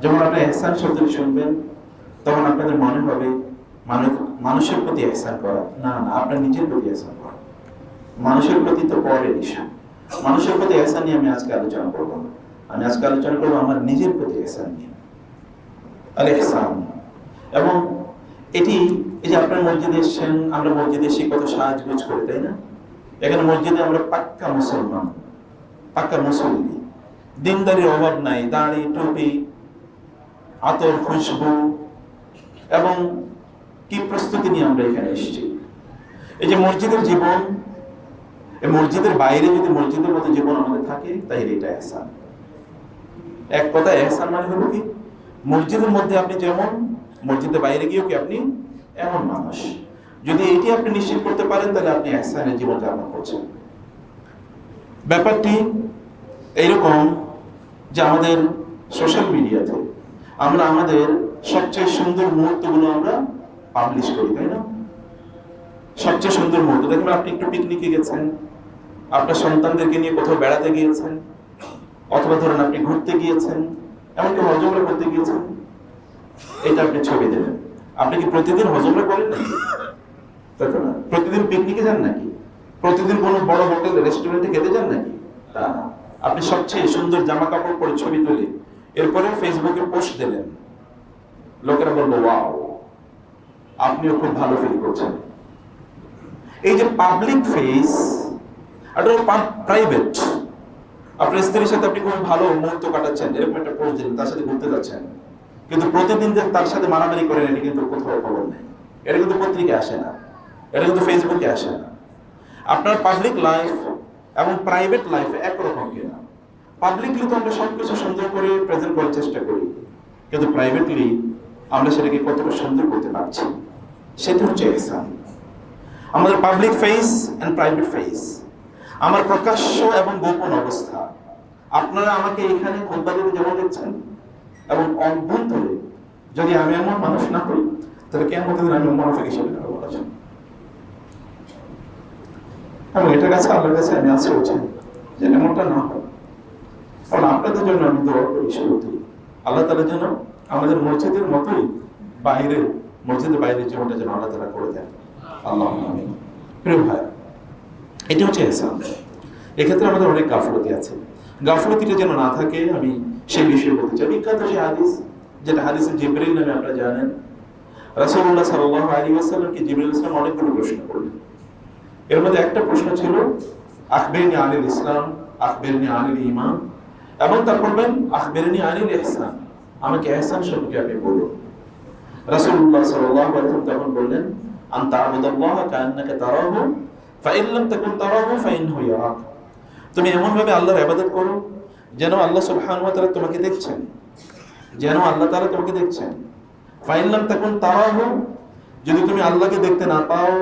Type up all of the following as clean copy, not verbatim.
যখন আপনি ইহসান শব্দটি শুনবেন তখন আপনাদের মনে হবে মানুষের প্রতি ইহসান করা। না না, আপনার নিজের প্রতি ইহসান করা। মানুষের প্রতি তো পরের ইস্যু। মানুষের প্রতি ইহসান নিয়ে আমি আজকে আলোচনা করব। আমি আজকে আলোচনা করবো আমার নিজের প্রতি ইহসান নিয়ে, আল ইহসান। এবং এটি এই যে আপনার মসজিদে এসেছেন, আমরা মসজিদে এসে কত সাজগোজ করে, তাই না? এখানে মসজিদে আমরা পাক্কা মুসলমান, পাক্কা মুসল্লি, দিনদারির অভাব নাই, দাড়ি টুপি আতর খুশবু এবং কি প্রস্তুতি নিয়ে আমরা এখানে এসেছি। এই যে মসজিদের জীবন, এই মসজিদের বাইরে যদি মসজিদের মতো জীবন আমাদের থাকে তাহলে এটা ইহসান। এক কথা ইহসান মানে হলো কি, মসজিদের মধ্যে আপনি যেমন, মসজিদের বাইরে গিয়েও কি আপনি এমন মানুষ। যদি এটি আপনি নিশ্চিত করতে পারেন তাহলে আপনি ইহসানের জীবন যাপন করছেন। ব্যাপারটি এইরকম যে আমাদের সোশ্যাল মিডিয়াতে আমরা আমাদের সবচেয়ে সুন্দর মুহূর্তগুলো আমরা পাবলিশ করি, তাই না? সবচেয়ে সুন্দর মুহূর্ত দেখবেন, আপনি একটু পিকনিকে গেছেন, আপনার সন্তানদেরকে নিয়ে কোথাও বেড়াতে গিয়েছেন, অথবা ধরেন আপনি ঘুরতে গিয়েছেন, এমনকি হজমরা করতে গিয়েছেন, এটা আপনি ছবি দেবেন। আপনি কি প্রতিদিন হজমরা করেন নাকি? না। প্রতিদিন পিকনিকে যান নাকি? প্রতিদিন কোনো বড় হোটেল রেস্টুরেন্টে খেতে যান নাকি? তা না। আপনি সবচেয়ে সুন্দর জামা কাপড় পরে ছবি তুলে এরপরে ফেসবুকে পোস্ট দিলেন, লোকেরা বলবো ওয়াও, আপনিও খুব ভালো ফিল করছেন। এই যে পাবলিক ফেস আর প্রাইভেট, আপনার স্ত্রীর সাথে আপনি খুব ভালো মুহূর্ত কাটাচ্ছেন, এরকম একটা পোস্ট দিলেন, তার সাথে ঘুরতে যাচ্ছেন, কিন্তু প্রতিদিন যে তার সাথে মারামারি করেন এটা কিন্তু কোথাও খবর নেই। এটা কিন্তু পত্রিকায় আসে না, এটা কিন্তু ফেসবুকে আসে না। আপনার পাবলিক লাইফ এবং প্রাইভেট লাইফ একরকম কিনা? পাবলিকলি তো আমরা সবকিছু সুন্দর করে প্রেজেন্ট করার চেষ্টা করি, কিন্তু প্রাইভেটলি আমরা সেটাকে কতটা সুন্দর করতে পারছি, সেটা হচ্ছে ইহসান। আমাদের public face and private face, আমার প্রকাশ্য এবং গোপন অবস্থা। আপনারা আমাকে এখানে খুতবা দিতে যেমন দেখছেন, এবং অভ্যন্তরে যদি আমি এমন মানুষ না হই তাহলে কেমন দিন আমি মুনাফিক হিসেবে বলা যায়। এবং এটার কাছে আল্লাহর কাছে আমি আশা করছি যে এমনটা না হয়। কারণ আপনাদের জন্য আমি দোয়া করি শুরুতে, আল্লাহ তাআলা যেন আমাদের মসজিদের মতোই বাইরে, মসজিদের বাইরে জীবনটা যেন আল্লাহ তাআলা করে দেন। আল্লাহুম্মা আমিন। প্রিয় ভাই, এটা হচ্ছে ইহসান। এক্ষেত্রে আমাদের অনেক গাফলতি আছে, গাফলতিটা যেন না থাকে আমি সেই বিষয়ে বলতে চাই। বিখ্যাত সেই হাদিস, যেটা হাদিসে জিবরিল নামে আপনারা জানেন, রাসূলুল্লাহ সাল্লাল্লাহু আলাইহি ওয়াসাল্লামকে জিবরিল ইসলাম অনেকগুলো প্রশ্ন করলেন। এর মধ্যে একটা প্রশ্ন ছিল আখবিরনি আনিল ইসলাম, আখবিরনি আনিল ঈমান, এবং তারপর বলবেন আখবিরনি আনিল ইহসান, আমাকে ইহসান সম্পর্কে আপনি বলুন। রাসূলুল্লাহ সাল্লাল্লাহু আলাইহি ওয়াসাল্লাম তখন বললেন আনতা আবুদাল্লাহ কাআন্নাকা তারাহু ফাইন লাম তাকুন তারাহু ফাইন্নাহু ইয়ারাক। তুমি এমন ভাবে আল্লাহর ইবাদত করো যেন আল্লাহ সুবহানাহু ওয়া তাআলা তোমাকে দেখছেন, যেন আল্লাহ তাআলা তোমাকে দেখছেন। ফাইন লাম তাকুন তারাহু, যদি তুমি আল্লাহকে দেখতে না পাও,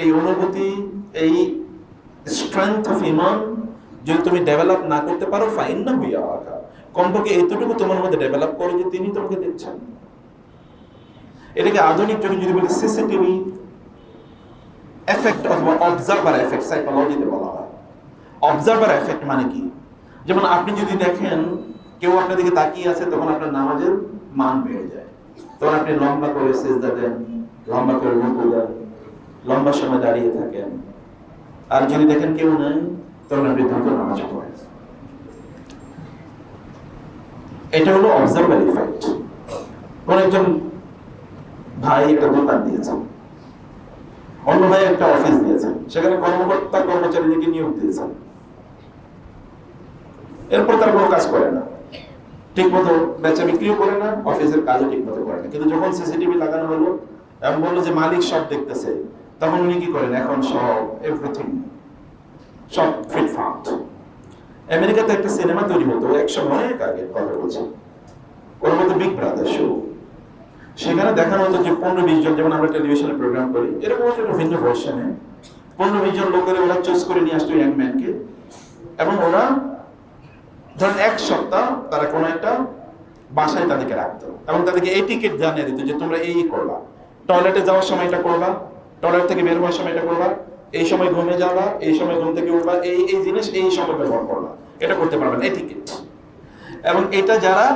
এই অনুভূতি, এই স্ট্রেংথ অফ ঈমান যদি তুমি ডেভেলপ না করতে পারো, ফাইন্নাহু ইয়ারাক, কমপক্ষে এতটুকু তোমার মধ্যে ডেভেলপ করো যে তিনি তোমাকে দেখছেন। এটাকে আধুনিক যুগে যদি বলি সিসিটিভি এফেক্ট অথবা অবজারভার এফেক্ট সাইকোলজিতে বলা হয়। অবজারভার এফেক্ট মানে কি? যেমন আপনি যদি দেখেন কেউ আপনার দিকে তাকিয়ে আছে, তখন আপনার নামাজের মান বেড়ে যায়, তখন আপনি লম্বা করে সিজদা দেন, লম্বা করে রুকু দেন, লম্বা সময় দাঁড়িয়ে থাকেন। আর যদি দেখেন কেউ নাই, তখন আপনি দ্রুত নামাজ পড়েন। এটা হলো অবজারভার ইফেক্ট। কোন একজন ভাই একটা দোকান দিয়েছেন, অন্য ভাই একটা অফিস দিয়েছেন, সেখানে কর্মকর্তা কর্মচারীদেরকে নিয়োগ দিয়েছেন, এরপর তারা কোনো কাজ করে না, ঠিক মতো বেচা বিক্রিও করে না, অফিসের কাজও ঠিক মতো করে না। কিন্তু যখন সিসিটিভি লাগানো হলো এবং বললো যে মালিক সব দেখতেছে, তখন উনি কি করেন? এখন সব এভরিথিং সব ফিটফাট। আমেরিকাতে একটা সিনেমা তৈরি হতো একসময়, অনেক আগে কথা বলছি, ওর মধ্যে বিগ ব্রাদার শো। সেখানে দেখানো হতো যে 15-20 জন, যেমন আমরা টেলিভিশনে প্রোগ্রাম করি, এরকম একটা ভিন্ন ভার্সনে 15-20 জন লোকের ওরা চুজ করে নিয়ে আসতো ইয়াং ম্যানকে, এবং ওরা ধরেন এক সপ্তাহ তারা কোনো একটা বাসায় তাদেরকে রাখতো এবং তাদেরকে এই টিকিট জানিয়ে দিত যে তোমরা এই করবা, টয়লেটে যাওয়ার সময় এটা করবা, টয়লেট থেকে বের হওয়ার সময় এটা করবা, এই সময় ঘুমে যাবা, এই সময় ঘুম থেকে উঠবা, এই এই জিনিস এই সময় ব্যবহার করবা, এটা করতে পারবেন, এই টিকিট। এবং এটা যারা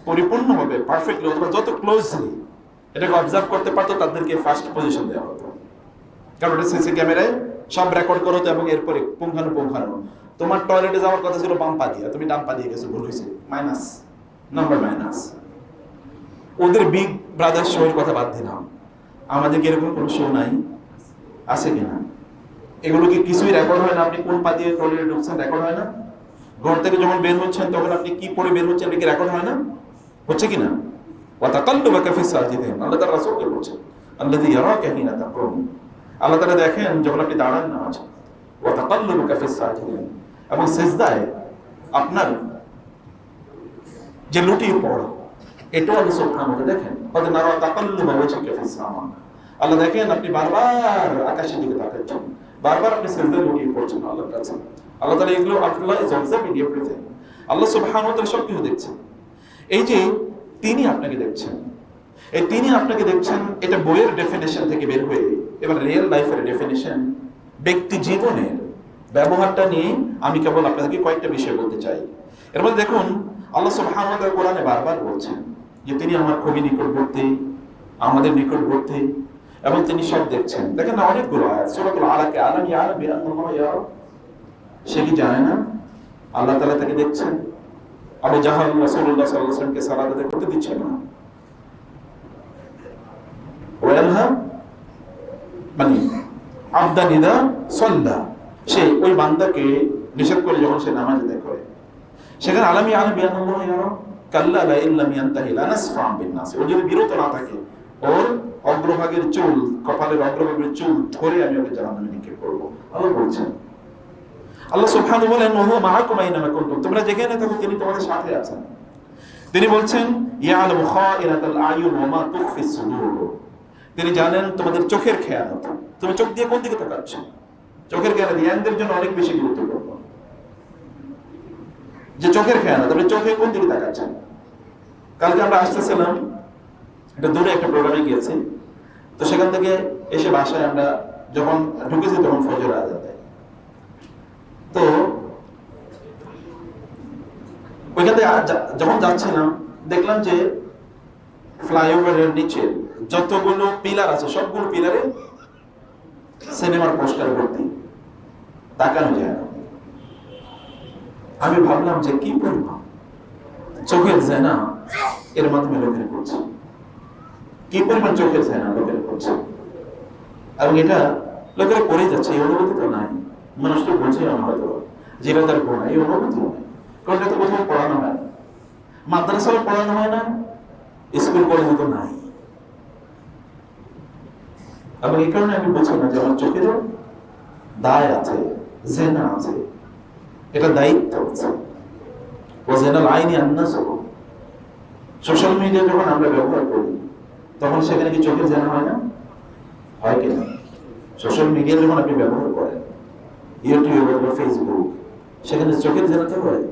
পরিপূর্ণভাবে পারফেক্টলি অথবা যত ক্লোজলি এটাকে অবজার্ভ করতে পারতো তাদেরকে ফার্স্ট পজিশন দেওয়া হতো, কারণ ওটা সিসি ক্যামেরায় সব রেকর্ড করো তো, এবং এরপরে পুঙ্খানু তোমার টয়লেটে যাওয়ার কথা ছিল বাম পা দিয়ে, তুমি ডান পা দিয়ে গেছো, ভুল হয়েছে, মাইনাস নাম্বার মাইনাস। ওদের বিগ ব্রাদার শো এর কথা বাদ দিলাম, আমাদের কি এরকম কোনো শো নাই? আছে কিনা? এগুলো কি কিছুই রেকর্ড হয় না? আপনি কোন পা দিয়ে টয়লেটে ঢুকছেন রেকর্ড হয় না? ঘর থেকে যখন বের হচ্ছেন তখন আপনি কি পরে বের হচ্ছেন এটা কি রেকর্ড হয় না? হচ্ছে কিনা? ওয়া তাকাল্লুবাকা ফিস সাজিদিন, আল্লাহ তাআলা রাসূলকে বলছেন আল্লাযী ইয়ারাকা হিনা তাকুম, আল্লাহ তাআলা দেখেন যখন আপনি দাঁড়ান নামাজে, ওয়া তাকাল্লুবাকা ফিস সাজিদিন, এবং সিজদায় আপনার যে লুটিয়ে পড়ো এটাও আল্লাহ সুবহানাহু ওয়া তাআলা দেখেন। কদ নারা তাকাল্লুবা ওয়াজহিকা ফিস সামা, আল্লাহ দেখেন আপনি বারবার আকাশের দিকে তাকাচ্ছেন, বারবার আপনি সিজদায় লুটিয়ে পড়ছেন আল্লাহর কাছে। আল্লাহ তাআলা এগুলো আল্লাহ ইজ অবজার্ভিং এভরিথিং, আল্লাহ সুবহানাহু ওয়া তাআলা সব কিছু দেখছেন। এই যে তিনি আপনাকে দেখছেন, এই তিনি আপনাকে দেখছেন, এটা বইয়ের ডেফিনেশন থেকে বের হয়ে এবার রিয়েল লাইফের ডেফিনেশন, ব্যক্তি জীবনের ব্যবহারটা নিয়ে আমি কেবল আপনাদেরকে কয়েকটা বিষয় বলতে চাই। এর মধ্যে দেখুন আল্লাহ সুবহানাহু ওয়া তাআলা কোরআনে বারবার বলছেন যে তিনি আমার খুবই নিকটবর্তী, আমাদের নিকটবর্তী, এবং তিনি সব দেখছেন। দেখেন না অনেকগুলো আয়াত, সূরাতুল আলাকে আলাম ইয়ারা বিআন্নাল্লাহ ইয়ারা, সে কি জানে না আল্লাহ তাআলা তাকে দেখছেন? আবু জাহল রাসূলুল্লাহ সাল্লাল্লাহু আলাইহি ওয়াসাল্লামকে সালাত আদায় করতে দিচ্ছেন না, ওয়ালহা মানে আবদান ইদা সাল্লা, সে ওই বান্দাকে নিষেধ করে যখন সে নামাজ আদায় করে, সেখানে আলাম ইয়ারা বিআন্নাল্লাহ ইয়ারা কাল্লা লা ইল্লাম ইয়ানতাহি লানাসফা'আন বিন-নাস, ও যদি বিরত না থাকে ওর অগ্রভাগের চুল, কপালের অগ্রভাগের চুল ধরে আমি ওকে জাহান্নামে নিক্ষেপ করব, আল্লাহ বলছেন। আল্লাহ সুবহানাহু বলেন ওয়া মাআকুম আইনামা কুনতুম, তোমরা যেখানে থাকো তিনি তোমাদের সাথে আছেন। তিনি বলছেন ইয়ালামু খাইনাতাল আয়ুন ওয়া মা তুখফিস সুদূর, তিনি জানেন তোমাদের চোখের খেয়ানত, তুমি চোখ দিয়ে কোন দিকে তাকাচ্ছ, চোখের খেয়ানত ইয়ানদের জন্য অনেক বেশি গুরুত্বপূর্ণ, যে চোখের খেয়ানত আপনি চোখে কোন দিকে তাকাচ্ছেন। কালকে আমরা আসতেছিলাম একটা দূরে একটা প্রোগ্রামে গিয়েছি, তো সেখান থেকে এসে বাসায় আমরা যখন ঢুকেছি তখন ফজর আযান দেয়, তো ওইখান থেকে যখন যাচ্ছিলাম দেখলাম যে ফ্লাইওভারের নিচে যতগুলো পিলার আছে সবগুলো পিলারে সিনেমার পোস্টার ভর্তি, তাকানো যায় না। আমি ভাবলাম যে কি পরিমাণ চোখের জেনা এর মাধ্যমে লোকেরা করছে, কি পরিমাণ চোখের জেনা লোকেরা করছে, এবং এটা লোকেরা করে যাচ্ছে, এই অনুভূতি তো নাই, মানুষ তো বোঝে না হয়তো যেটা তার গুণ, এই অনুভূতি নেই, কারণ এটা তো কোথাও পড়ানো হয় না, মাদ্রাসায় পড়ানো হয় না, স্কুল কলেজে তো নাই, এবং এই কারণে আমি বলছি না যে আমার চোখেরও দায় আছে, জেনা আছে, এটা দায়িত্ব আছে। ও জেনাল আইনি আন্নাস, সোশ্যাল মিডিয়া যখন আমরা ব্যবহার করি তখন সেখানে কি চোখের জেনা হয় না? হয় কিনা? সোশ্যাল মিডিয়া যখন আপনি ব্যবহার করেন, ইউটিউব অথবা ফেসবুক, সেখানে চোখের জেনা তো হয়।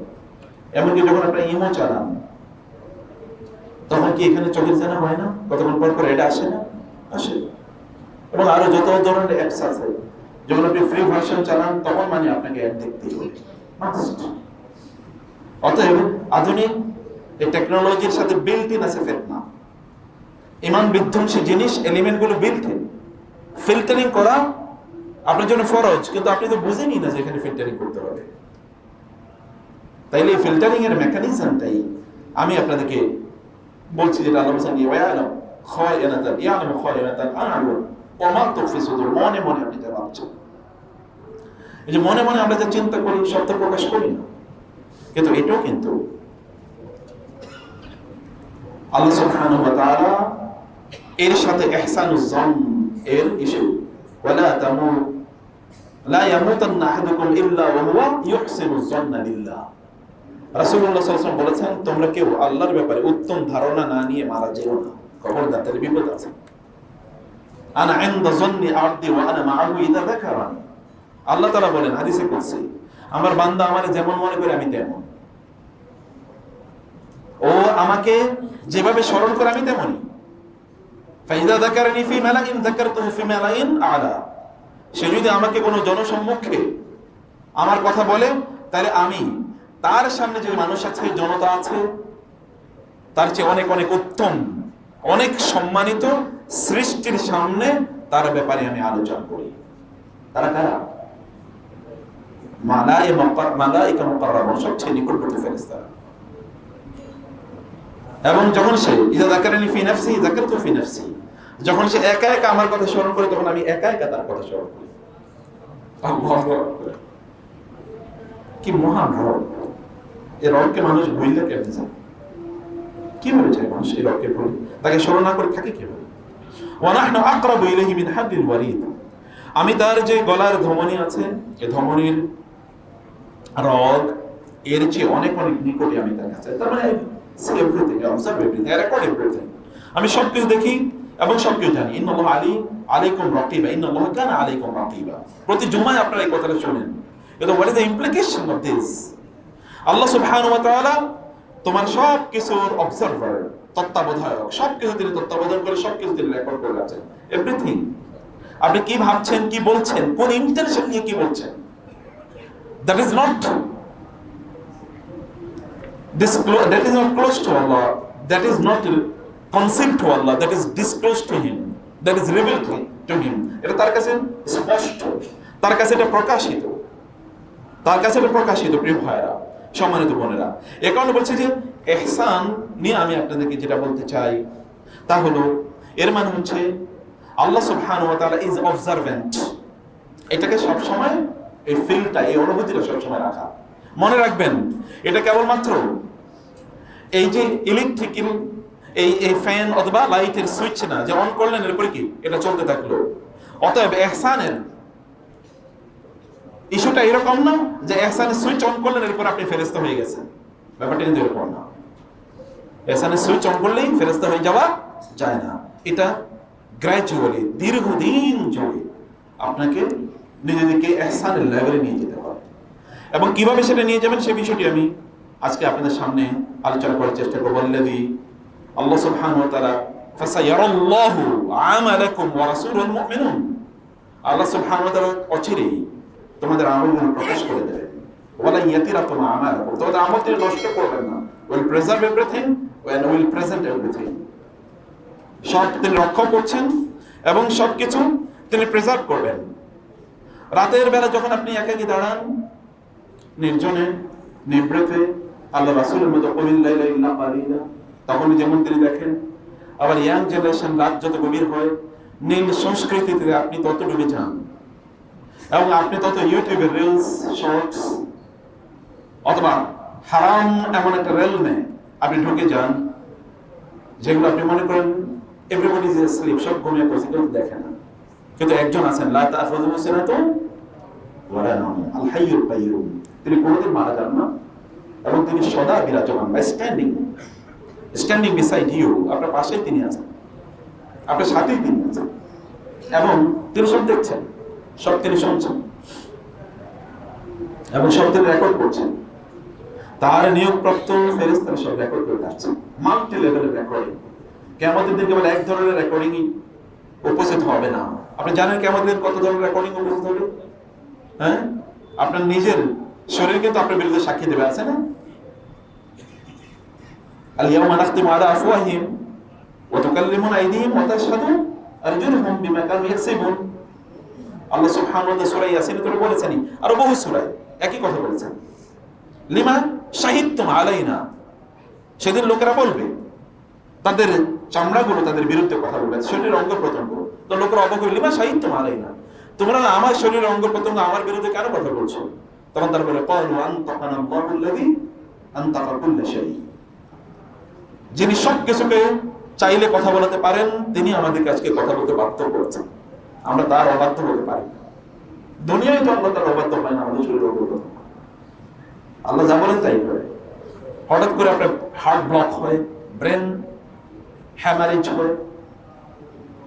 এমনকি যখন আপনার ইমো চালান তখন কি এখানে চোখের জেনা হয় না? কতক্ষণ পর পর এটা আসে না? আসে। এবং আরো যত ধরনের অ্যাপস আছে, যখন আপনি ফ্রি ভার্সন চালান তখন মানে আপনাকে অ্যাড দেখতেই হবে। অতএব আধুনিক এই টেকনোলজির সাথে বিল্ট ইন আছে ফিতনা, ইমান বিধ্বংসী জিনিস, এলিমেন্টগুলো বিল্ট ইন। ফিল্টারিং করা আপনার জন্য ফরজ, কিন্তু আপনি তো বুঝেনই না যে এখানে ফিল্টারিং করতে হবে। তাইলে এই ফিল্টারিং এর মেকানিজমটাই আমি আপনাদেরকে বলছি, যেটা আল্লাহ বলেছেন ইয়ালাম খায়িনাতাল ইয়ালামু খায়িনাতাল আ'য়ুন ওয়া মা তুখফি সুদূর, মনে মনে আপনি যা ভাবছেন, এই যে মনে মনে আমরা যা চিন্তা করি সব তো প্রকাশ করি না, কিন্তু এটাও কিন্তু আল্লাহ সুবহানাহু ওয়া তাআলা এর সাথে ইহসানুজ জন এর ইস্যু, ওয়ালা তামুত লা ইয়ামুতান্না আহাদুকুম ইল্লা ওয়া হুয়া ইহসিনুজ জন্না বিল্লাহ। রাসূলুল্লাহ সাল্লাল্লাহু আলাইহি ওয়াসাল্লাম বলেছেন তোমরা কেউ আল্লাহর ব্যাপারে উত্তম ধারণা না নিয়ে মারা যেও না, খবরদার, তার বিপদ আছে। আনা ইনদা জন্নি আবদি ওয়া আনা মাআহু ইযা যাকারানি, আল্লাহ তাআলা বলেন হাদিসে কুদসি, আমার বান্দা আমারে যেমন মনে করে আমি তেমন, ও আমাকে যেভাবে স্মরণ করে আমি তেমনই। ফাইযা যাকারানি ফি মালাইন যাকারতুহু ফি মালাইন আ'লা, সে যদি আমাকে কোনো জনসম্মুখে আমার কথা বলে তাহলে আমি তার সামনে যে মানুষ আছে, জনতা আছে, তার চেয়ে অনেক অনেক উত্তম, অনেক সম্মানিত সৃষ্টির সামনে তার ব্যাপারে আমি আলোচনা করি। তারা কারা? মালায়েকা মুকাররাবুন, সবচেয়ে নিকটবর্তী ফেরেশতারা। এবং যখন সে ইযা যাকারানি ফি নাফসি যাকারতু ফি নাফসি, যখন সে একা একা আমার কথা স্মরণ করে তখন আমি একা একা তার কথা স্মরণ করি। আল্লাহু আকবার, কি মহান রব! এই রবকে মানুষ ভুললে কেমনে যায়? কিভাবে যায় মানুষ এই রবকে ভুলে? তাকে স্মরণ না করে থাকে কিভাবে? ওয়া নাহনু আকরাবু ইলাইহি মিন হাবলিল ওয়ারিদ, আমি তার যে গলার ধমনী আছে, এই ধমনীর রগ এর চেয়ে অনেক অনেক নিকটে আমি তার কাছে। তার মানে see everything, I observe everything, I record everything, আমি সবকিছু দেখি এবং সবকিছু জানি। ইন্নাল্লাহু আলাইকুম রাকিবা, ইন্নাল্লাহু কানা আলাইকুম রাকিবা। প্রতি জুমায় আপনারা এই কথাটা শুনেন। এটা what is the implication of this? আল্লাহ সুবহানাহু ওয়া তাআলা তোমার সব কিছুর অবজারভার, তত্ত্বাবধায়ক, সবকিছু তিনি তত্ত্বাবধান করে সবকিছু তিনি রেকর্ড করে রাখেন, এভরিথিং। আপনি কি ভাবছেন, কি বলছেন, কোন ইন্টেনশন নিয়ে কি বলছেন, that is not close to Allah, that is not concealed to Allah, that is disclosed to him, that is revealed to him. এটা তার কাছে স্পষ্ট, তার কাছে এটা প্রকাশিত, তার কাছে এটা প্রকাশিত। প্রিয় ভাইরা, সম্মানিত বোনেরা, এ কারণে বলছে যে ইহসান নিয়ে আমি আপনাদেরকে যেটা বলতে চাই তা হলো, এর মানে হচ্ছে আল্লাহ সুবহানাহু ওয়া তাআলা ইজ অবজারভেন্ট। এটাকে সব সময়, এই ফিলটা, এই অনুভূতিটা সব সময় রাখা। মনে রাখবেন, এটা কেবলমাত্র এই যে ইলেকট্রিক্যাল এই ফ্যান অথবা লাইটের সুইচ না, যে অন করলেন এরপরে কি এটা চলতে থাকলো। অতএব ইহসানের ইস্যুটা এরকম না যে ইহসানের সুইচ অন করলেন এরপর আপনি ফেরেশতা হয়ে গেছেন। ব্যাপারটা কিন্তু এরকম না। ইহসানের সুইচ অন করলেই ফেরেশতা হয়ে যাওয়া যায় না। এটা গ্র্যাজুয়ালি, দীর্ঘদিন জুড়ে আপনাকে নিজেদেরকে ইহসানের লেভেলে নিয়ে যেতে হবে। এবং কিভাবে সেটা নিয়ে যাবেন সে বিষয়টি আমি আজকে আপনাদের সামনে আলোচনা করার চেষ্টা করব। আল্লাহ সুবহানাহু ওয়া তাআলা ফাসায়ারাল্লাহু আমালাকুম ওয়া রাসূলুল মুমিনুন, আল্লাহ সুবহানাহু ওয়া তাআলা অচিরেই তোমাদের আমলগুলো প্রকাশ করে দেবেন। ওয়ালা ইয়াতিরাকুম আমালাকুম, তোমাদের আমল তিনি নষ্ট করবেন না। Will preserve everything and will present everything, সব তিনি রক্ষা করছেন এবং সবকিছু তিনি প্রিজার্ভ করবেন। রাতের বেলা যখন আপনি একাকী দাঁড়ান নির্জনে নিভৃতে আল্লাহ রাসূলের মতো কুমিল লাইলা ইল্লা কালিলা, তখন যেমন তিনি দেখেন। আবার ইয়াং জেনারেশন, রাত যত গভীর হয় নীল সংস্কৃতিতে আপনি তত ডুবে যান এবং আপনি তত ইউটিউবের রিলস, শর্টস অথবা হারাম এমন একটা রেলমে আপনি ঢুকে যান যেগুলো আপনি মনে করেন এভরিবডি ইজ অ্যাসলিপ, সব ঘুমিয়ে পড়ছে, কেউ দেখে না। কিন্তু একজন আছেন লা তা'খুযুহু সিনাতুন ওয়া লা নাওম, আল হাইয়ুল কাইয়্যুম, তিনি কোনোদিন মারা যান না এবং তিনি সদা বিরাজমান, বাই স্ট্যান্ডিং বিসাইড ইউ, আপনার পাশেই তিনি আছেন, আপনার সাথেই তিনি আছেন এবং তিনি সব দেখছেন, সব তিনি শুনছেন এবং সব তিনি রেকর্ড করছেন। তার নিয়োগপ্রাপ্ত ফেরেশতারা সব রেকর্ড করে রাখছেন, মাল্টি লেভেলের রেকর্ডিং। কিয়ামতের দিন কেবল এক ধরনের রেকর্ডিংই উপস্থিত হবে না। আপনি জানেন কিয়ামতের দিন কত ধরনের রেকর্ডিং উপস্থিত হবে? হ্যাঁ, আপনার নিজের শরীর কিন্তু আপনার বিরুদ্ধে সাক্ষী দেবে, আছে না? আল-ইয়াওমা নাখতিমু আলা আফওয়াহিহিম ওয়া তুকাল্লিমুনা আইদিহিম ওয়া তাশহাদু আরজুলুহুম বিমা কানু ইয়াকসিবুন। আল্লাহ সুবহানাহু ওয়া তাআলা সূরা ইয়াসিন তো বলেছেন, আর বহু সূরায় একই কথা বলেছেন। লিমা শাহিদতুম আলাইনা, সেদিন লোকেরা বলবে, তাদের চামড়াগুলো তাদের বিরুদ্ধে কথা বলবে, শরীরের অঙ্গ প্রত্যঙ্গ। তো লোকেরা অবাক হবে, লিমা শাহিদতুম আলাইনা, তোমরা আমার শরীরের অঙ্গ প্রত্যঙ্গ আমার বিরুদ্ধে কেন কথা বলছো? তখন তারা বলে, ক্বালু আনতাকানা আল্লাহুল্লাযী আনতাকা কুল্লা শাই, যিনি সব কিছুকে চাইলে কথা বলাতে পারেন তিনি আমাদেরকে আজকে কথা বলতে বাধ্য করেছেন, আমরা তার অবাধ্য হতে পারি না। দুনিয়ায় তো আল্লাহ তার অবাধ্য হয় না, আমাদের শরীরে অবাধ্য। আল্লাহ যা বলেন তাই করে। হঠাৎ করে আপনার হার্ট ব্লক হয়, ব্রেন হ্যামারেজ হয়,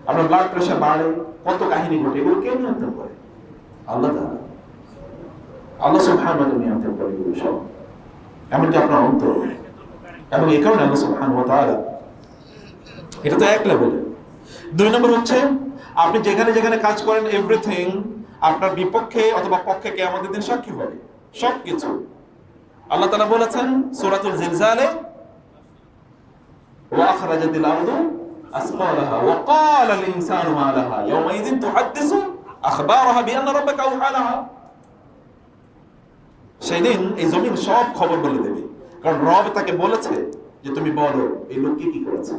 আপনার ব্লাড প্রেশার বাড়ে, কত কাহিনী ঘটে, এগুলো কে নিয়ন্ত্রণ করে? আল্লাহ তাআলা। আল্লাহ সুবহানাহু ওয়া তাআলা নিয়ন্ত্রণ করে এগুলো সব, এমনকি আপনার অন্তর। এবং এই কারণে আল্লাহ সুবহানাহু ওয়া তাআলা, এটা তো এক লেভেলে। দুই নম্বর হচ্ছে আপনি যেখানে যেখানে কাজ করেন এভরিথিং আপনার বিপক্ষে অথবা পক্ষে কিয়ামতের দিন সাক্ষী হবে, সবকিছু। আল্লাহ তাআলা বলেছেন সূরাতুল জিলজালে, ওয়া আখরাজাতিল আরদু আসকালাহা ওয়া ক্বালাল ইনসানু মা লাহা ইয়াওমাইযিন তুহাদ্দিসু আখবারাহা বিআন্না রাব্বাকা আওহা লাহা। সেদিন এই জমিন সব খবর বলে দেবে, কারণ রব তাকে বলেছে যে তুমি বলো এই লোককে কি করেছে।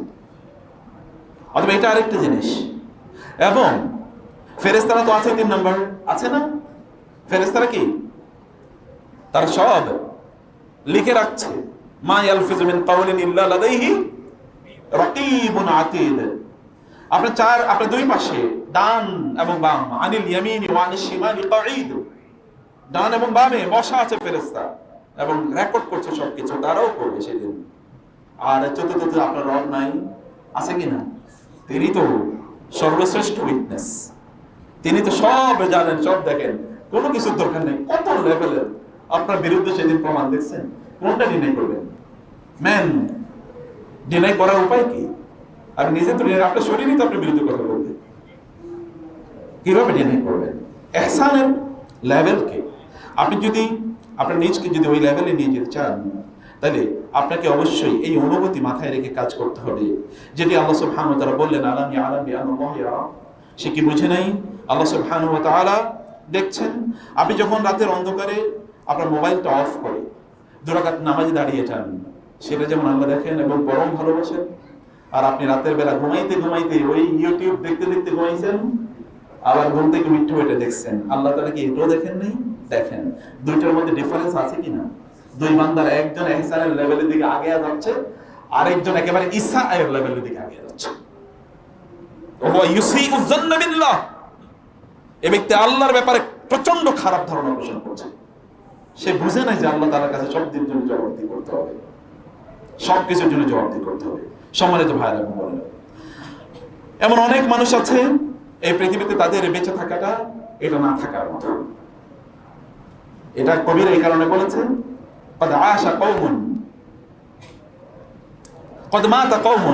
অথবা এটা আরেকটা জিনিস। এবং ফেরেশতারা তো আছে 3 নম্বর, আছে না? ফেরেশতারা কি তারা সব লিখে রাখছে, মা ইয়ালফিজু মিন কাওলিন ইল্লা লাদাইহি রাকীবুন আতীদ। আপনার দুই পাশে ডান এবং বাম, আনিল ইয়ামিনি ওয়া আনিশ শিমালি কাঈদ, ডান এবং বামে বসা আছে ফেরেশতা এবং রেকর্ড করছে সবকিছু, তারাও করবে সেদিন। আর চতুর্থ আপনার রব নাই, আছে কিনা? তিনি তো সর্বশ্রেষ্ঠ উইটনেস, তিনি তো সব জানেন, সব দেখেন, কোনো কিছুর দরকার নেই। কত লেভেলের আপনার বিরুদ্ধে সেদিন প্রমাণ দেখছেন, কোনটা ডিনাই করবেন? ম্যান ডিনাই করার উপায় কি? আপনি নিজে তো আপনার শরীরই তো আপনার বিরুদ্ধে কথা বলবে, কিভাবে ডিনাই করবেন? ইহসানের লেভেলকে আপনি যদি আপনার নিজকে যদি ওই লেভেলে নিয়ে যেতে চান, তাহলে আপনাকে অবশ্যই এই অনুভূতি মাথায় রেখে কাজ করতে হবে, যেটি আল্লাহ সুবহানাহু ওয়া তাআলা বললেন, আলাম ইয়ালাম বিআন্নাল্লাহ ইয়ারা। সে কি বুঝে নাই আল্লাহ সুবহানাহু ওয়া তাআলা দেখছেন? আপনি যখন রাতের অন্ধকারে আপনার মোবাইলটা অফ করে 2 রাকাত নামাজে দাঁড়িয়ে যান, সেটা যেমন আল্লাহ দেখেন এবং পরম ভালোবাসেন। আর আপনি রাতের বেলা ঘুমাইতে ঘুমাইতে ওই ইউটিউব দেখতে দেখতে ঘুমাইছেন, আবার ঘুম থেকে মিথ্যা ওইটা দেখছেন, আল্লাহ তাআলা কি এটাও দেখেন নাই? দেখেন। দুইটার মধ্যে ডিফারেন্স আছে কিনা? দুই বান্দার, একজন ইহসানের লেভেলের দিকে আগে যাচ্ছে, আরেকজন একেবারে ইসআএর লেভেলের দিকে আগে যাচ্ছে। ওয়া ইউসিউ যান্না বিল্লাহ, এই ব্যক্তি আল্লাহর ব্যাপারে প্রচন্ড খারাপ ধারণা পোষণ করছে। সে বুঝে নাই যে আল্লাহ তাআলার কাছে সব দিনের জন্য জবাবদিহি করতে হবে, সব কিছুর জন্য জবাবদিহি করতে হবে। সম্মানিত ভাইরা এবং বোনেরা, এমন অনেক মানুষ আছে এই পৃথিবীতে, তাদের বেঁচে থাকাটা এটা না থাকার মতো। এটা কবির এই কারণে বলেছেন, قد عاش قوم قد مات قوم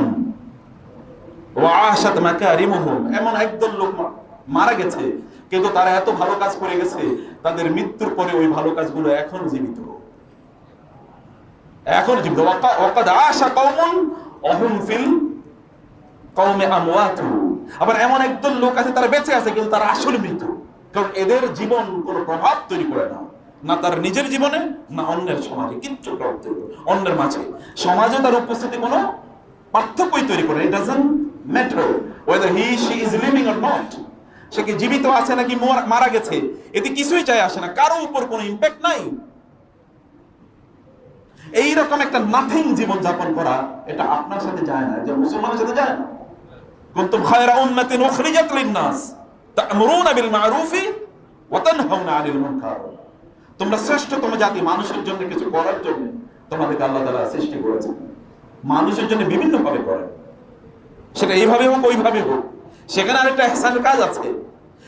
وعاشت مكارمهم। এমন একদল লোক মারা গেছে, কিন্তু তারা এত ভালো কাজ করে গেছে, তাদের মৃত্যুর পরে ওই ভালো কাজগুলো এখন জীবিত, এখন জীবিত। وقد عاش قوم وهم في القوم اموات। আবার এমন একদল লোক আছে তারা বেঁচে আছে, কিন্তু তারা আসলে মৃত, কারণ এদের জীবন কোনো প্রভাব তৈরি করে না, না তার নিজের জীবনে, না অন্যের সমাজে কিচ্ছু প্রভাব তৈরি করে, অন্যের মাঝে সমাজে তার উপস্থিতি কোনো পার্থক্যই তৈরি করে। It doesn't matter whether he she is living or not। সে কি জীবিত আছে নাকি মারা গেছে, এতে কিছুই যায় আসে না, কারো উপর কোনো ইম্প্যাক্ট নাই। এইরকম একটা নাথিং জীবন যাপন করা, এটা আপনার সাথে যায় না, যে মুসলমানের সাথে যায় না। কুনতুম খায়রা উম্মাতিন উখরিজাত লিন-নাস তা'মুরুনা বিল মা'রুফি ওয়া তানহাউনা আনিল মুনকার। তোমরা শ্রেষ্ঠতম জাতি, মানুষের জন্য কিছু করার জন্য তোমাদেরকে আল্লাহ তাআলা সৃষ্টি করেছেন। মানুষের জন্য বিভিন্ন ভাবে করেন, সেটা এইভাবে হোক ওইভাবে হোক, সেখানে আরেকটা ইহসানের কাজ আছে।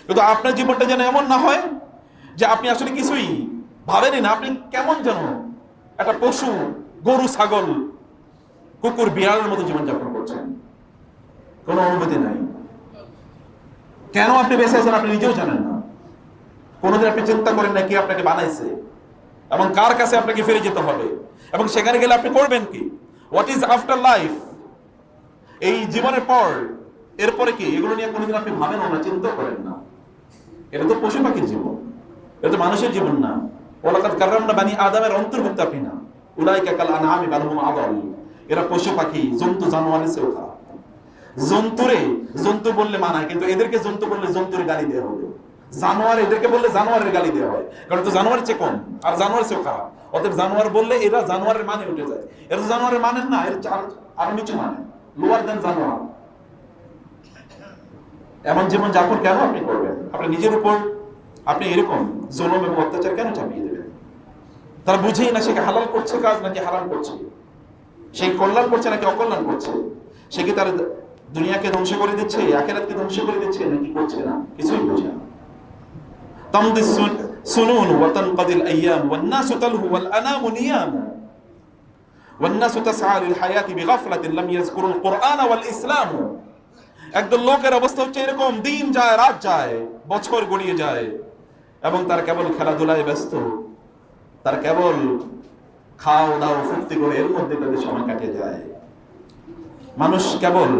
কিন্তু আপনার জীবনটা যেন এমন না হয় যে আপনি আসলে কিছুই ভাবেনই না, আপনি কেমন যেন একটা পশু, গরু, ছাগল, কুকুর, বিড়ালের মতো জীবনযাপন করছেন, কোনো অনুভূতি নাই। কেন আপনি বেঁচে আছেন আপনি নিজেও জানেন না, কোনোদিন আপনি চিন্তা করেন না কি আপনাকে বানাইছে এবং কার কাছে আপনাকে ফিরে যেতে হবে, এবং সেখানে গেলে আপনি করবেন কি, হোয়াট ইজ আফটার লাইফ, এই জীবনের পর এরপরে কি, এগুলো নিয়ে কোনোদিন আপনি ভাবেন না, চিন্তা করেন না। এটা তো পশু পাখির জীবন, এটা তো মানুষের জীবন না। ওয়ালাকাদ কাররামনা বানি আদমের অন্তর্ভুক্ত আপনি না। উলাইকা কাল আনআমি বাল হুম আযাল। এরা পশু পাখি, জন্তু, জানোয়ারের চেয়েও খারাপ। জন্তু বললে মানায়, কিন্তু এদেরকে জন্তু বললে জন্তুর গালি দেওয়া হবে। জানোয়ার, এদেরকে বললে জানোয়ারের গালি দেওয়া হয়, কারণ তো জানোয়ারের চেয়ে কম আর জানোয়ারের চেয়েও খারাপ। অতএব জানোয়ার বললে এরা জানোয়ারের মানে উঠে যায়। এরা তো জানোয়ারের মানেন না, এর আরো নিচু মানে, লোয়ার দেন জানোয়ার। এমন জীবন যাপন কেন আপনি করবেন? আপনি নিজের উপর আপনি এরকম জুলুম এবং অত্যাচার কেন চাপিয়ে দেবেন? তারা বুঝেই না সে হালাল করছে কাজ নাকি হারাম করছে, সে কল্যাণ করছে নাকি অকল্যাণ করছে, সে কি তার দুনিয়াকে ধ্বংস করে দিচ্ছে, আখিরাতকে ধ্বংস করে দিচ্ছে নাকি করছে না, কিছুই বোঝে না। তামদি সুনুন ওয়া তানকাদিল আইয়াম ওয়ান নাসু তালহু ওয়াল আনামু নিয়াম ওয়ান নাসু তাসআ লিল হায়াতি বিগাফলাতিন লাম ইয়াযকুরুল কুরআন ওয়াল ইসলাম। একদল লোকের অবস্থা হচ্ছে এরকম, দিন যায়, রাত যায়, বছর গড়িয়ে যায়, এবং তার কেবল খেলাধুলায় ব্যস্ত, তার কেবল খাও দাও ফুর্তি করে এর মধ্যে তাদের সময় কাটিয়ে যায়। মানুষ কেবল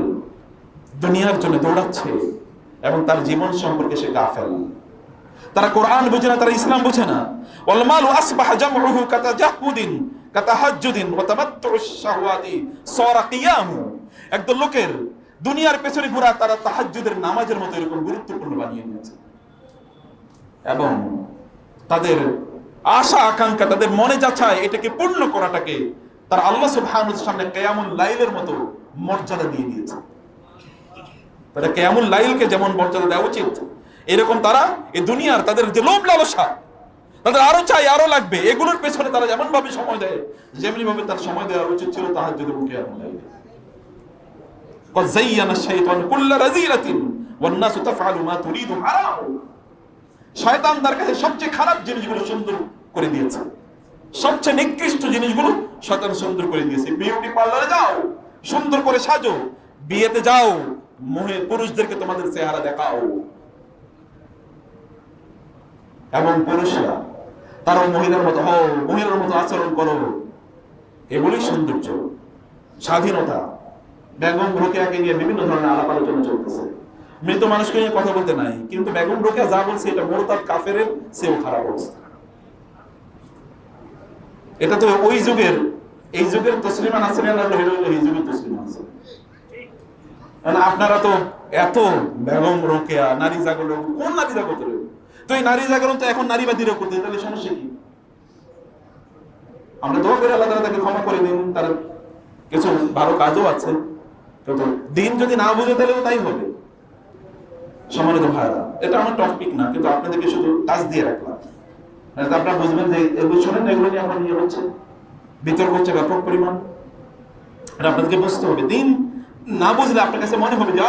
দুনিয়ার জন্য দৌড়াচ্ছে এবং তার জীবন সম্পর্কে সে গাফেল। তারা কোরআন বুঝে না, তারা ইসলাম বুঝে না। ওয়াল মালু আসবাহা জামউহু কাতাজাহুদিন কাতাহাজ্জুদিন ওয়া তামাত্তু'শ শাহওয়াতি সারা কিয়ামু। একদল লোকের দুনিয়ার পেছনে ঘোরা তারা তাহাজ্জুদের নামাজের মতো এরকম গুরুত্বপূর্ণ বানিয়ে নিয়েছে, এবং তাদের আশা আকাঙ্ক্ষা, তাদের মনে যা চায় এটাকে পূর্ণ করাটাকে তারা আল্লাহ সুবহানাহু ওয়া তাআলার সামনে কিয়ামুল লাইলের মতো মর্যাদা দিয়ে দিয়েছে। তারা কিয়ামুল লাইলকে যেমন মর্যাদা দেওয়া উচিত, এরকম তারা এই দুনিয়ার তাদের যে লোভ লালসা, তাদের আরো চাই, আরো লাগবে, এগুলোর পেছনে তারা যেমন ভাবে সময় দেয়, যেমনি ভাবে তার সময় দেওয়া উচিত ছিল তাহাজ্জুদ এবং কিয়ামুল লাইল। قد زين الشيطان كل رذيلة والناس تفعل ما تريد حرام। শয়তান তার কাছে সবচেয়ে খারাপ জিনিসগুলো সুন্দর করে দিয়েছে, সবচেয়ে নিকৃষ্ট জিনিসগুলো শয়তান সুন্দর করে দিয়েছে। বিউটি পার্লারে যাও, সুন্দর করে সাজো, বিয়েতে যাও, পুরুষদেরকে তোমাদের চেহারা দেখাও, এবং পুরুষরা তারাও মহিলার মতো হও, মহিলার মতো আচরণ করো, এগুলোই সৌন্দর্য, স্বাধীনতা। বেগম রোকেয়াকে নিয়ে বিভিন্ন ধরনের আলাপ আলোচনা চলতেছে, মৃত মানুষকে নিয়ে কথা বলতে নাই, কিন্তু বেগম রোকেয়া যা বলছে এটা মুরতাদ কাফেরের চেয়েও খারাপ অবস্থা। এটা তো ওই যুগের, এই যুগের তসলিমা নাসরিন আর এই যুগের তসলিমা নাসরিন। আপনারা তো এত বেগম রোকেয়া, নারী জাগরণ, কোন নারী জাগরণ? তো এই নারী জাগরণ তো এখন নারীবাদীরা করতে, তাহলে সমস্যা কি? আমরা দোয়া করে আল্লাহ তাআলা তাকে ক্ষমা করে দিন, তার কিছু ভালো কাজও আছে, কিন্তু দিন যদি না বুঝে তাহলে তাই হবে। সম্মানিত ভাইরা, এটা আমার টপিক না, কিন্তু আপনাদেরকে শুধু কাজ দিয়ে রাখলাম, আপনারা বুঝবেন যে এগুলো শোনেন, এগুলো নিয়ে আমার নিয়ে হচ্ছে বিতর্ক হচ্ছে ব্যাপক পরিমাণ। এটা আপনাদেরকে বুঝতে হবে। দিন না বুঝলে আপনার কাছে মনে হবে যে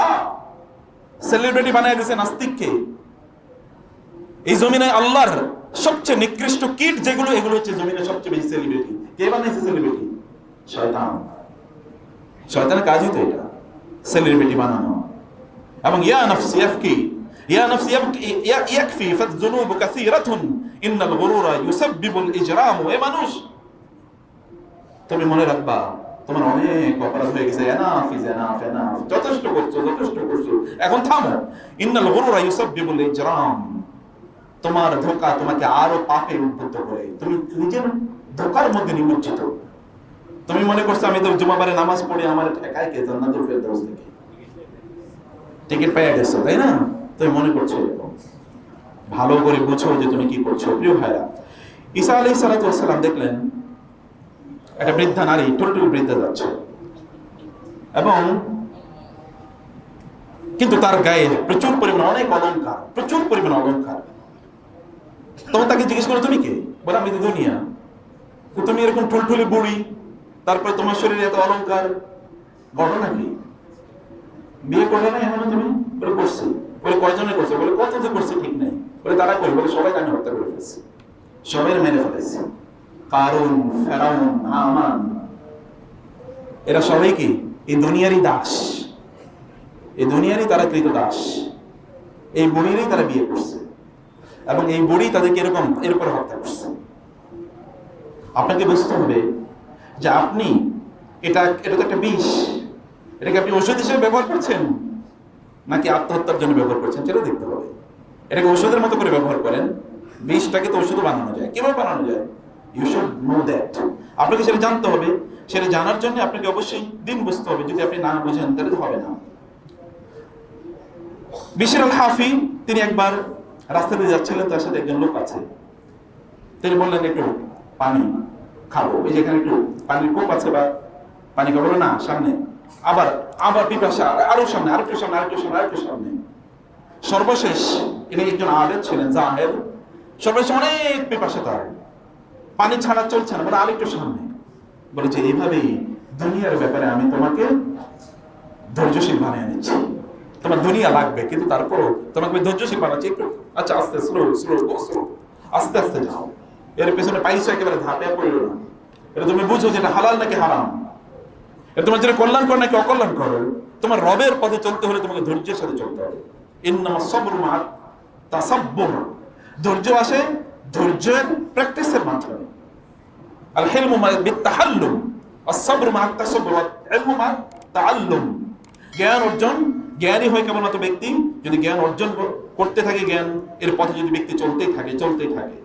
সেলিব্রিটি বানায় দিয়েছে নাস্তিককে। এই জমিনে আল্লাহর সবচেয়ে নিকৃষ্ট কীট যেগুলো, এগুলো হচ্ছে জমিনের সবচেয়ে বেশি সেলিব্রিটি। কে বানাইছে সেলিব্রিটি? শয়তান। শয়তানের কাজই তো এটা, সেলিব্রিটি বানানো। এবং ইয়া নাফসি ইয়াফকি, ইয়া নাফসি ইয়াকফি ফাযুনুবু কাসীরাতুন ইন্নাল গুরুরা ইউসাব্বিবুল ইজরাম। এ মানুষ, তুমি মনে রাখবা তোমার অনেক অপরাধ হয়ে গেছে, এনাফ ইজ এনাফ, এনাফ, যথেষ্ট করছো, যথেষ্ট করছো, এখন থামো। ইন্নাল গুরুরা ইউসাব্বিবুল ইজরাম। তোমার ধোঁকা তোমাকে আরো পাপে উদ্বুদ্ধ করে, তুমি নিজের ধোঁকার মধ্যে নিমজ্জিত। তুমি মনে করছো আমি তো জুমাবারে নামাজ পড়ে আমার ঠেকায় কে জান্নাতুল ফেরদাউস থেকে টিকিট পেয়ে গেছো, তাই না? তুমি মনে করছো এরকম। ভালো করে বুঝো যে তুমি কি করছো। প্রিয় ভাইরা, ঈসা আলাইহিস সালাতু ওয়াস সালাম দেখলেন একটা বৃদ্ধা নারী, টুলটুল বৃদ্ধা যাচ্ছে, এবং কিন্তু তার গায়ে প্রচুর পরিমাণে অনেক অলংকার, প্রচুর পরিমাণে অলংকার। তখন তাকে জিজ্ঞেস করো তুমি কে? বলে আমি তো দুনিয়া। তুমি এরকম টুলটুলি বুড়ি, তারপর তোমার শরীরে এত অলংকার, ঘটনা কি? বিয়ে করলে না এখনো তুমি? বলে করছি। বলে কয়জনে করছে? বলে কত যে করছে ঠিক নাই। বলে তারা কই? বলে সবাই আমি হত্যা করে ফেলছি, সবাই মেরে ফেলেছি। কারুন, ফেরাউন, হামান, এরা সবাই কি এই দুনিয়ারই দাস, এই দুনিয়ারই তারা কৃত দাস। এই বুড়িরই তারা বিয়ে করছে, এবং এই বুড়ি তাদেরকে এরকম এরপর হত্যা করছে। আপনাকে বুঝতে হবে যে আপনি এটা তো একটা বিষ, এটাকে আপনি ঔষধ হিসেবে ব্যবহার করছেন নাকি আত্মহত্যার জন্য ব্যবহার করছেন, সেটা দেখতে হবে। এটাকে ঔষধের মতো করে ব্যবহার করেন, বিষটাকে তো ওষুধও বানানো যায়। কিভাবে বানানো যায়? You should know that. আপনাকে সেটা জানতে হবে। সেটা জানার জন্য আপনাকে অবশ্যই দিন বুঝতে হবে। যদি আপনি না বুঝেন তাহলে তো হবে না। বিশর আল হাফি তিনি একবার রাস্তা দিয়ে যাচ্ছিলেন, তার সাথে একজন লোক আছে। তিনি বললেন একটু পানি খাবো, এই যেখানে একটু পানির কূপ আছে বা পানি খাবো না, সামনে আবার আবার পিপাসা, আরো সামনে, আরেকটু সামনে, আরেকটু সামনে, আরেকটু সামনে। সর্বশেষ ইনি একজন আবেদ ছিলেন, জাহেদ। সর্বশেষ অনেক পিপাসা তার, পানি ছাড়া চলছে না, বলে আরেকটু সামনে। বলেছে এইভাবেই দুনিয়ার ব্যাপারে আমি তোমাকে ধৈর্যশীল বানিয়ে নিচ্ছি। তোমার দুনিয়া লাগবে, কিন্তু তারপরও তোমাকে ধৈর্যশীল বানাচ্ছি। একটু আচ্ছা, আস্তে, স্লো স্লো গো স্লো, আস্তে আস্তে যাও। এর পেছনে পাইছো একেবারে ধাপে পড়লো না। এটা তুমি বুঝো যে এটা হালাল নাকি হারাম, এটা তোমার জন্য কল্যাণকর নাকি অকল্যাণকর। তোমার রবের পথে চলতে হলে তোমাকে ধৈর্যের সাথে চলতে হবে। ইন্নামাস সাবরু মা তাসাব্বুর। ধৈর্য আসে ধৈর্যের প্র্যাকটিসের মাধ্যমে। আল হিলমু বিত তাহাল্লুম, আস সাবরু মা তাসাব্বুর, ওয়াল ইলমু মা তাআল্লুম, জ্ঞান অর্জন। জ্ঞানী হয় কেবলমাত্র ব্যক্তি যদি জ্ঞান অর্জন করতে থাকে, জ্ঞান এর পথে যদি ব্যক্তি চলতেই থাকে।